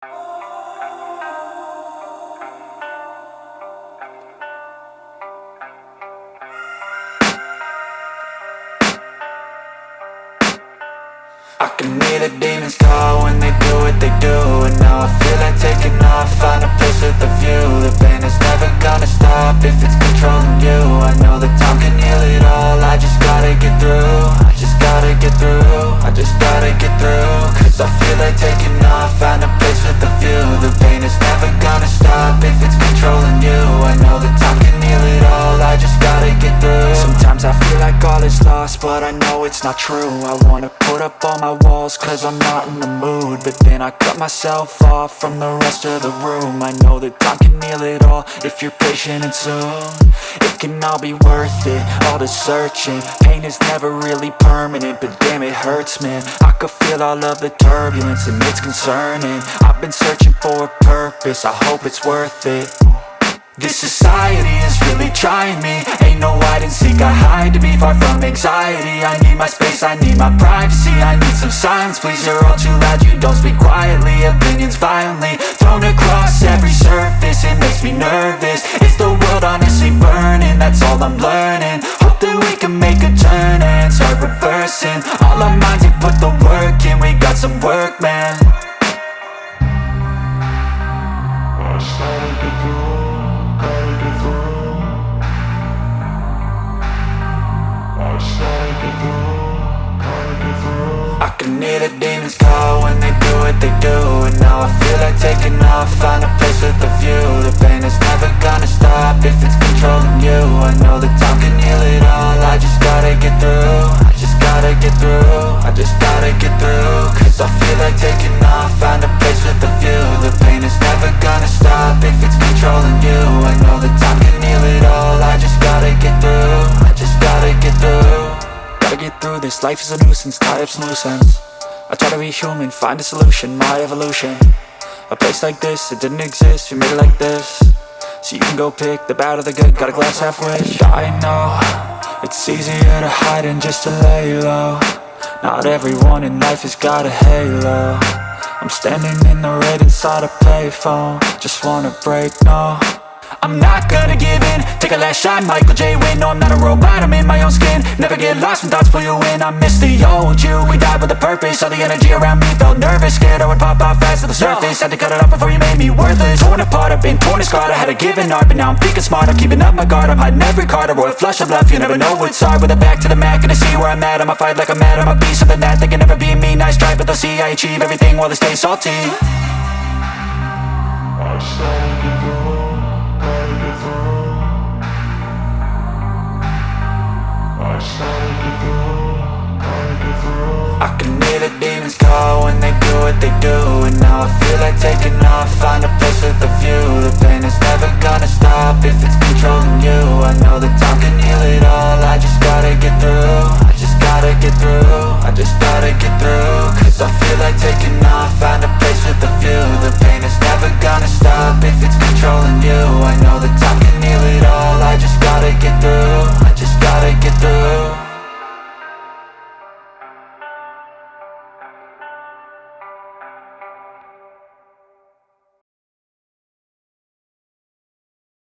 I can hear the demons call when they do what they do. And now I feel like taking off, find a place with a view. The pain is never gonna stop if it's controlling you. I know that time can heal it all, I just gotta get through. I just gotta get through, I just gotta get through. Cause I feel like taking off, find a place with a view. The pain is never gonna stop if it's controlling you. I know that time can heal it all, I just gotta get through. Sometimes I feel like all is lost, but I know it's not true. I wanna put up all my walls cause I'm not in the mood, but then I cut myself off from the rest of the room. I know that time can heal it all if you're patient and soon it can all be worth it, all the searching. Pain is never really permanent, but damn it hurts, man. I could feel all of the turbulence and it's concerning. I've been searching for a purpose, I hope it's worth it. This society is really trying me. Ain't no hide and seek, I hide to be far from anxiety. I need my space, I need my privacy. I need some silence, please, you're all too loud. You don't speak quietly, opinions violently thrown across every surface. It makes me nervous, it's the world honestly burning. That's all I'm learning, hope that we can make a turn and start reversing. All our minds, we put the work in, we got some work, man. I started to grow. I can hear the demons call when they do what they do. And now I feel like taking off, find a place with a view. The pain is never gonna stop if it's controlling you. I know that time can heal it all, I just gotta get through. I just gotta get through, I just gotta get through. Cause I feel like taking off, find a place with a view. The pain is never gonna stop if it's controlling you. I know that time can heal it all, I just gotta get through. I just gotta get through. Gotta get through this, life is a nuisance, tie up some loose ends. I try to be human, find a solution, my evolution. A place like this, it didn't exist, we made it like this. So you can go pick the bad or the good, got a glass half wish. I know, it's easier to hide than just to lay low. Not everyone in life has got a halo. I'm standing in the red inside a payphone, just wanna break, no. I'm not gonna give in, take a last shot, Michael J. Win. No, I'm not a robot, I'm in my own skin. Never get lost when thoughts pull you in. I miss the old you, we died with a purpose. All the energy around me felt nervous, scared I would pop off fast to the surface. Had to cut it off before you made me worthless. Torn apart, I've been torn and scarred. I had a given art, but now I'm thinking smart. I'm keeping up my guard, I'm hiding every card. A royal flush of love, you never know what's hard. With a back to the mat, gonna see where I'm at. I'ma fight like I'm mad, I'ma be something that they can never be me. Nice try, but they'll see I achieve everything while they stay salty. I started to grow. I can hear the demons call when they do what they do. And now I feel like taking off, find a place with a view. The pain is never gonna stop if it's controlling you. I know that time can heal it all, I just gotta get through.